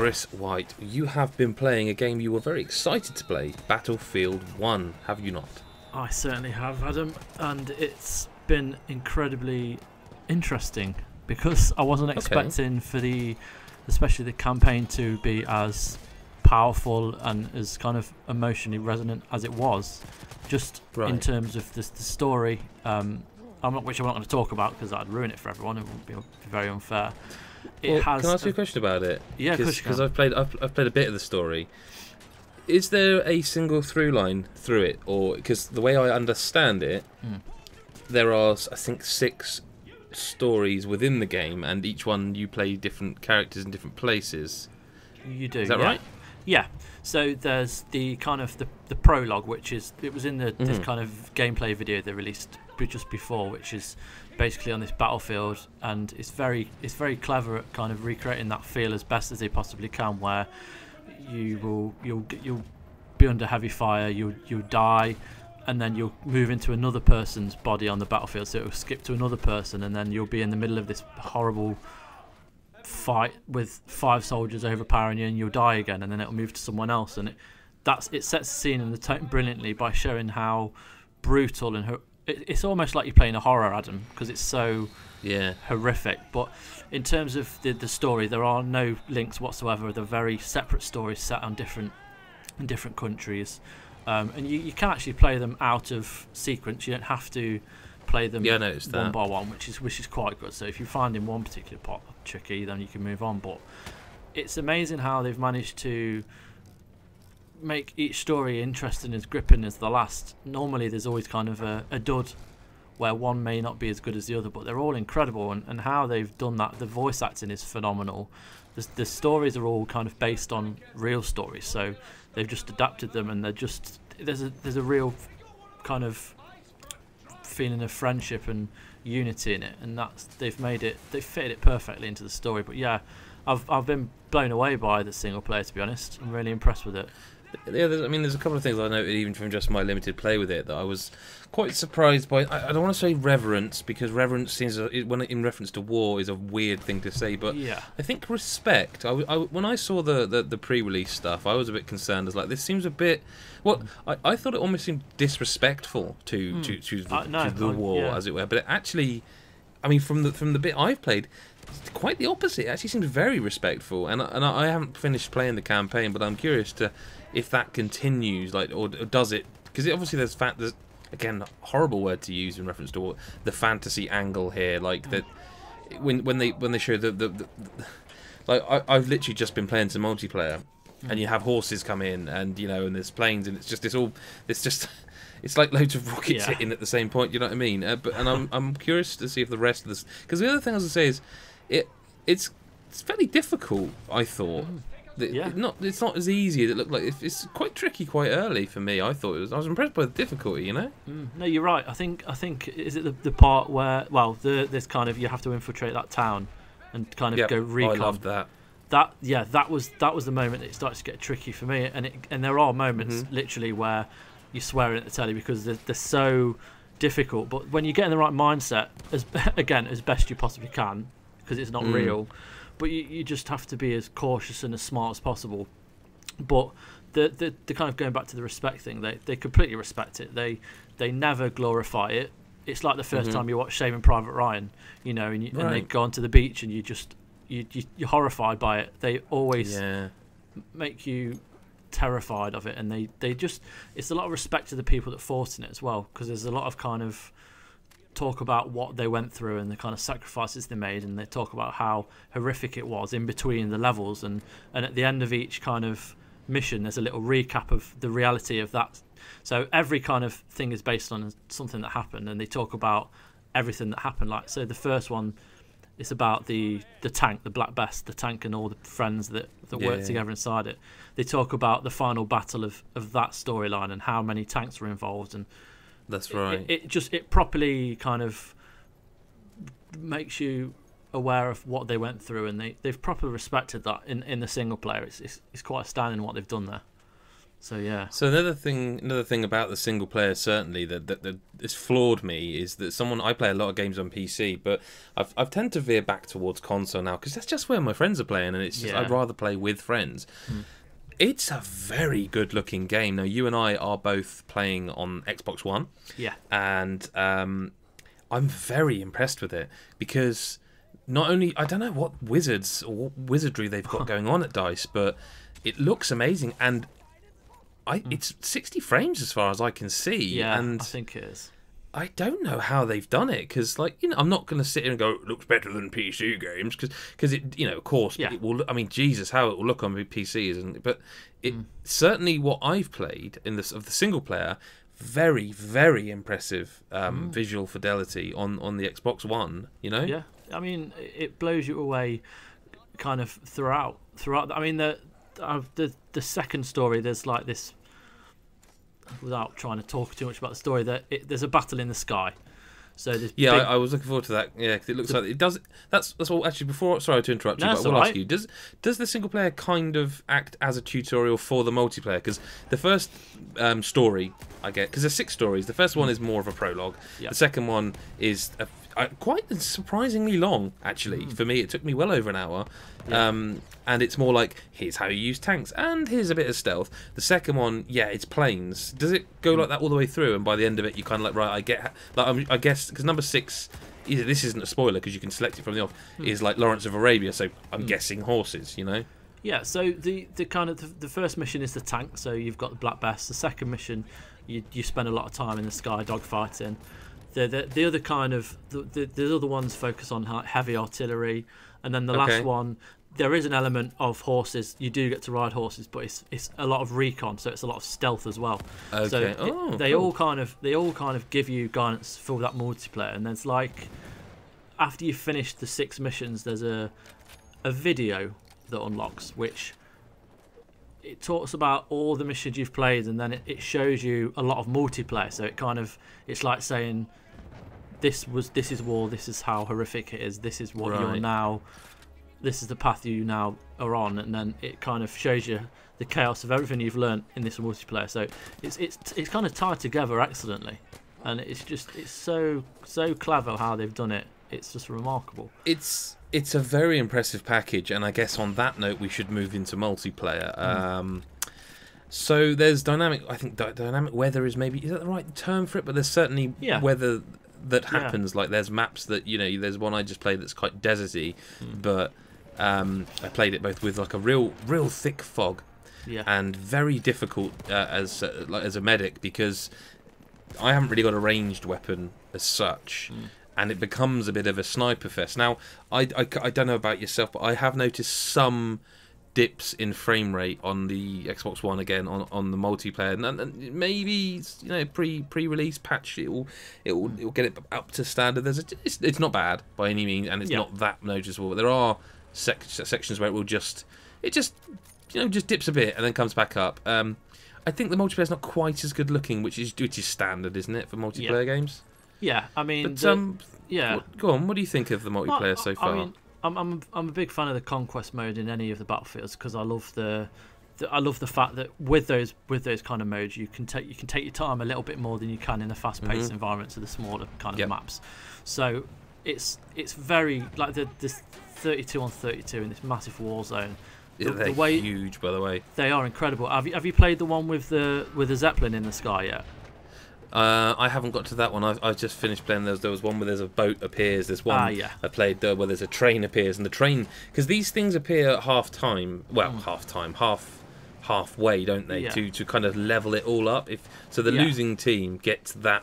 Chris White, you have been playing a game you were very excited to play, Battlefield 1, have you not? I certainly have, Adam, and it's been incredibly interesting because I wasn't expecting for especially the campaign to be as powerful and as kind of emotionally resonant as it was, just in terms of the story. Which I'm not going to talk about because that'd ruin it for everyone. It would be very unfair. Can I ask you a question about it? Yeah, because I've played a bit of the story. Is there a single through line through it, or because the way I understand it, there are I think 6 stories within the game, and each one you play different characters in different places. You do. Is that right? Yeah. So there's the kind of the prologue, which is it was in this kind of gameplay video they released just before, which is basically on this battlefield, and it's very clever at kind of recreating that feel as best as they possibly can, where you'll be under heavy fire, you'll die, and then you'll move into another person's body on the battlefield, so it'll skip to another person, and then you'll be in the middle of this horrible fight with 5 soldiers overpowering you, and you'll die again, and then it'll move to someone else, and it sets the scene and the tone brilliantly by showing how brutal and it's almost like you're playing a horror, Adam, because it's so horrific. But in terms of the story, there are no links whatsoever. They're very separate stories set on in different countries, and you can actually play them out of sequence. You don't have to play them one by one, which is quite good. So if you find in one particular part tricky, then you can move on. But it's amazing how they've managed to make each story interesting as gripping as the last. Normally there's always kind of a dud where one may not be as good as the other, but they're all incredible, and how they've done that. The voice acting is phenomenal. The stories are all kind of based on real stories, so they've just adapted them, and there's a real kind of feeling of friendship and unity in it, and they've fitted it perfectly into the story. But yeah, I've been blown away by the single player, to be honest. I'm really impressed with it. Yeah, there's a couple of things I noted even from just my limited play with it that I was quite surprised by. I don't want to say reverence, because reverence seems, when in reference to war, is a weird thing to say, but yeah. I think respect. When I saw the pre-release stuff, I was a bit concerned. I was like, this seems a bit. Well, I thought it almost seemed disrespectful to the war, as it were. But it actually, I mean, from the bit I've played, it's quite the opposite. It actually seems very respectful, and I haven't finished playing the campaign, but I'm curious to if that continues, like, or does it? Because obviously there's again, horrible word to use in reference to the fantasy angle here, like that when they show the like I've literally just been playing some multiplayer, and you have horses come in, and and there's planes, and it's like loads of rockets hitting at the same point. You know what I mean? I'm curious to see if the rest of this, because the other thing I was gonna say is it's fairly difficult. I thought. It's not as easy as it looked like. It's quite tricky quite early for me. I was impressed by the difficulty. No, you're right. I think is it the part where this kind of you have to infiltrate that town and kind of go recon. I loved that. That was the moment it starts to get tricky for me, and there are moments literally where you're swearing at the telly because they're so difficult. But when you get in the right mindset, as best you possibly can, because it's not real. But you just have to be as cautious and as smart as possible. But the kind of going back to the respect thing, they completely respect it. They never glorify it. It's like the first time you watch Saving Private Ryan, and they go onto the beach and you're horrified by it. They always make you terrified of it, and it's a lot of respect to the people that fought in it as well, because there's a lot of kind of talk about what they went through and the kind of sacrifices they made, and they talk about how horrific it was in between the levels, and at the end of each kind of mission there's a little recap of the reality of that. So every kind of thing is based on something that happened, and they talk about everything that happened. Like, so the first one is about the tank, the Black Best, the tank, and all the friends that work together inside it. They talk about the final battle of that storyline and how many tanks were involved, and that's right. It properly kind of makes you aware of what they went through, and they've properly respected that in the single player. It's quite astounding what they've done there. So yeah. So another thing about the single player certainly that has floored me is that I play a lot of games on PC, but I've tend to veer back towards console now because that's just where my friends are playing, and it's just, I'd rather play with friends. It's a very good looking game. Now you and I are both playing on Xbox One, and I'm very impressed with it because not only I don't know what wizards or what wizardry they've got going on at DICE, but it looks amazing and. It's 60 frames as far as I can see. Yeah, and I think it is. I don't know how they've done it because, I'm not going to sit here and go, it looks better than PC games because it, of course, it will. I mean, Jesus, how it will look on PC, isn't it? But it certainly what I've played of the single player, very, very impressive visual fidelity on the Xbox One. Yeah, I mean, it blows you away, kind of throughout. I mean, the second story, there's like this. Without trying to talk too much about the story, there's a battle in the sky. So I was looking forward to that. Yeah, because it looks like it does. That's all. Actually, before, sorry to interrupt you, but I will ask you: Does the single player kind of act as a tutorial for the multiplayer? Because the first story I get, because there's 6 stories. The first one is more of a prologue. The second one is quite surprisingly long. Actually, for me, it took me well over an hour. And it's more like, here's how you use tanks, and here's a bit of stealth. The second one, it's planes. Does it go like that all the way through? And by the end of it, you kind of right, I get, I guess, because number 6, this isn't a spoiler because you can select it from the off, is like Lawrence of Arabia, so I'm guessing horses, Yeah, so the kind of the first mission is the tank, so you've got the Black Bess. The second mission, you spend a lot of time in the sky dogfighting. The other kind of the other ones focus on heavy artillery, and then the last one, there is an element of horses. You do get to ride horses, but it's a lot of recon, so it's a lot of stealth as well. Okay. So they all kind of give you guidance for that multiplayer. And there's like, after you finish the 6 missions, there's a video that unlocks, which it talks about all the missions you've played, and then it shows you a lot of multiplayer. So it's like saying, this is war, this is how horrific it is, this is what you're now. This is the path you now are on, and then it kind of shows you the chaos of everything you've learned in this multiplayer. So it's kind of tied together excellently, and it's so clever how they've done it. It's just remarkable. It's a very impressive package, and I guess on that note we should move into multiplayer. So there's dynamic. I think dynamic weather is that the right term for it? But there's certainly weather that happens. Like there's maps that there's one I just played that's quite deserty, but I played it both with like a real thick fog, and very difficult as a medic because I haven't really got a ranged weapon as such, and it becomes a bit of a sniper fest. Now I don't know about yourself, but I have noticed some dips in frame rate on the Xbox One again on the multiplayer, and maybe pre-release patch it'll get it up to standard. It's not bad by any means, and it's not that noticeable. But there are sections where it just dips a bit and then comes back up. I think the multiplayer's not quite as good looking, which is standard, isn't it, for multiplayer games? Yeah, I mean, go on. What do you think of the multiplayer so far? I mean, I'm a big fan of the conquest mode in any of the battlefields because I love the fact that with those kind of modes you can take your time a little bit more than you can in the fast-paced environments of the smaller kind of maps. So it's very like this 32 on 32 in this massive war zone. They're huge, by the way. They are incredible. Have you played the one with the Zeppelin in the sky yet? I haven't got to that one. I've just finished playing. There was one where there's a boat appears. There's one I played where there's a train appears, and the train, because these things appear at half time. Well, halfway, don't they? To kind of level it all up. So the losing team gets that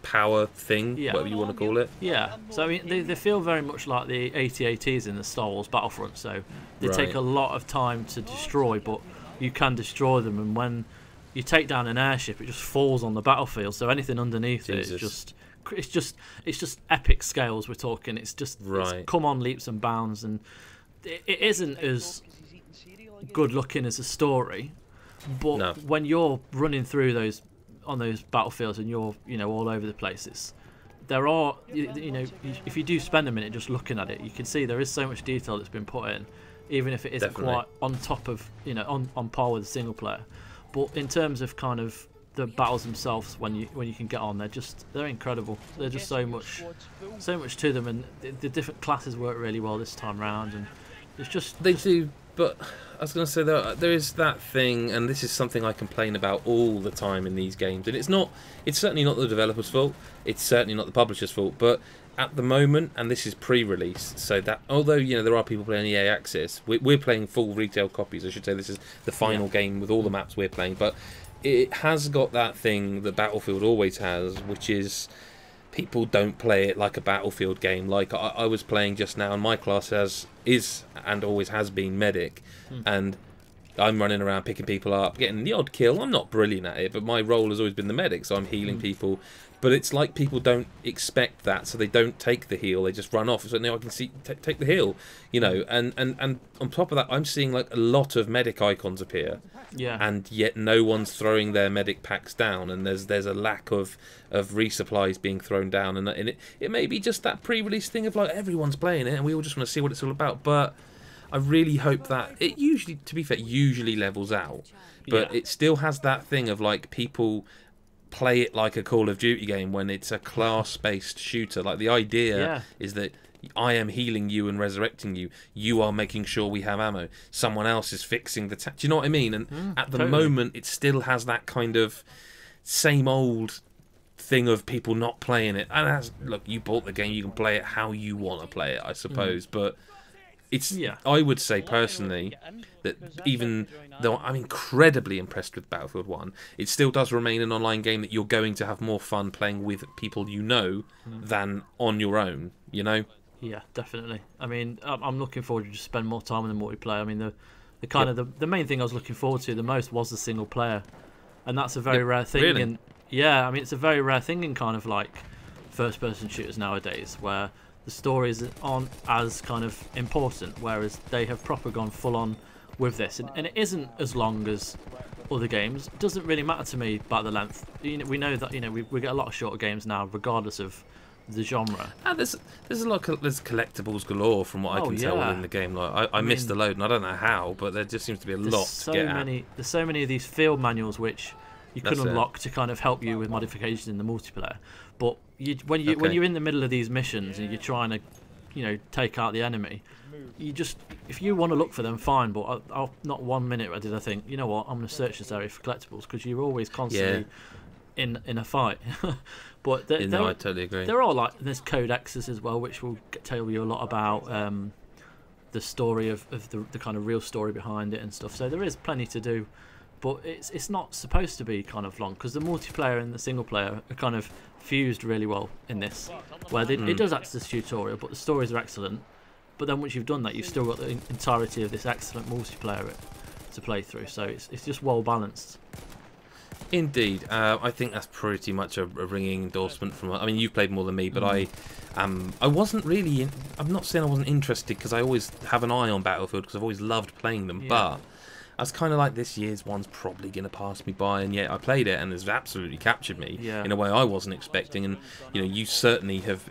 power thing, whatever you want to call it. Yeah. So I mean, they feel very much like the AT-ATs in the Star Wars Battlefront. So they take a lot of time to destroy, but you can destroy them, and when you take down an airship, it just falls on the battlefield. So anything underneath it is it's just epic scales we're talking. It's just it's come on leaps and bounds, and it isn't as good looking as a story, but when you're running through those battlefields and you're all over the places, there are if you do spend a minute just looking at it, you can see there is so much detail that's been put in, even if it isn't quite on top of on par with the single player. But in terms of kind of the battles themselves, when you can get on, they're incredible. There's just so much to them, and the different classes work really well this time round, and it's just they do. But I was going to say there is that thing, and this is something I complain about all the time in these games, and it's certainly not the developer's fault, it's certainly not the publisher's fault, but at the moment, and this is pre-release, so that although there are people playing EA Access, we're playing full retail copies. I should say this is the final game with all the maps we're playing, but it has got that thing that Battlefield always has, which is people don't play it like a Battlefield game. Like I was playing just now, and my class is and always has been medic, and I'm running around picking people up, getting the odd kill. I'm not brilliant at it, but my role has always been the medic, so I'm healing people. But it's like people don't expect that, so they don't take the heal. They just run off. So now I can see take the heal, And on top of that, I'm seeing like a lot of medic icons appear. Yeah. And yet no one's throwing their medic packs down, and there's a lack of resupplies being thrown down, and it may be just that pre-release thing of like everyone's playing it, and we all just want to see what it's all about. But I really hope that it usually, to be fair, levels out, but it still has that thing of like people play it like a Call of Duty game when it's a class-based shooter. Like the idea is that I am healing you and resurrecting you. You are making sure we have ammo. Someone else is fixing the... Do you know what I mean? And at the moment, it still has that kind of same old thing of people not playing it. And look, you bought the game, you can play it how you want to play it, I suppose. But it's... I would say personally that even though I'm incredibly impressed with Battlefield 1, it still does remain an online game that you're going to have more fun playing with people you know than on your own, Yeah, definitely. I mean, I'm looking forward to just spend more time in the multiplayer. I mean, the kind of the main thing I was looking forward to the most was the single player, and that's a very rare thing. Really? And I mean, it's a very rare thing in kind of like first-person shooters nowadays, where the stories aren't as kind of important, whereas they have proper gone full on with this, and it isn't as long as other games. It doesn't really matter to me about the length. We know that we get a lot of shorter games now, regardless of the genre. There's a lot of there's collectibles galore from what I can tell within the game. Like I missed the load, and I don't know how, but there just seems to be a lot to get at. There's so many of these field manuals which you can unlock to kind of help you with modifications in the multiplayer. But when you're in the middle of these missions and you're trying to take out the enemy, if you want to look for them, fine. But not 1 minute did I think, you know what, I'm going to search this area for collectibles, because you're always constantly in a fight. But I totally agree. There are there's codexes as well, which will tell you a lot about the story of the kind of real story behind it and stuff. So there is plenty to do, but it's not supposed to be kind of long, because the multiplayer and the single player are kind of fused really well in this, where it does act as a tutorial, but the stories are excellent. But then once you've done that, you've still got the entirety of this excellent multiplayer to play through. So it's just well balanced. Indeed, I think that's pretty much a ringing endorsement from. I mean, you've played more than me, but I wasn't really. I'm not saying I wasn't interested, because I always have an eye on Battlefield, because I've always loved playing them. But I was kind of like, this year's one's probably going to pass me by, and yet I played it, and it's absolutely captured me in a way I wasn't expecting. And you certainly have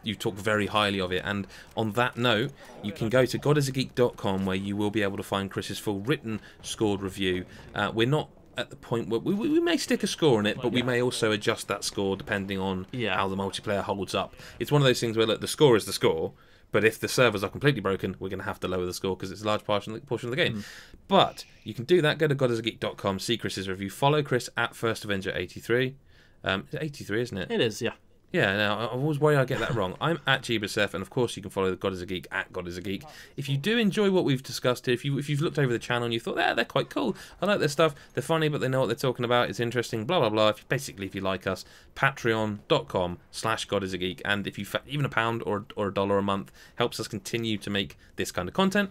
you talk very highly of it. And on that note, you can go to GodisaGeek.com, where you will be able to find Chris's full written scored review. We're not at the point where we may stick a score on it, but we may also adjust that score depending on how the multiplayer holds up. It's one of those things where, look, the score is the score, but if the servers are completely broken, we're going to have to lower the score, because it's a large portion of the game. But you can do that. Go to GodisaGeek.com, see Chris's review, follow Chris at FirstAvenger83. It's 83, isn't it? It is, yeah. Yeah, now, I always worry I get that wrong. I'm at GodisaGeek, and of course you can follow the GodisaGeek at GodisaGeek. If you do enjoy what we've discussed here, if you've looked over the channel and you thought, they're quite cool, I like their stuff, they're funny, but they know what they're talking about, it's interesting, blah, blah, blah. If you like us, patreon.com/GodisaGeek, and if you even £1 or $1 a month helps us continue to make this kind of content.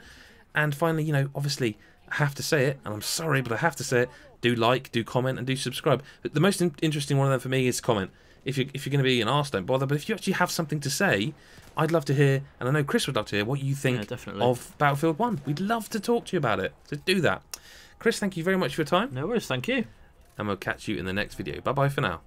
And finally, obviously, I have to say it, and I'm sorry, but I have to say it, do like, do comment, and do subscribe. But the most interesting one of them for me is comment. If you're going to be an arse, don't bother. But if you actually have something to say, I'd love to hear, and I know Chris would love to hear, what you think of Battlefield 1. We'd love to talk to you about it. So do that. Chris, thank you very much for your time. No worries, thank you. And we'll catch you in the next video. Bye-bye for now.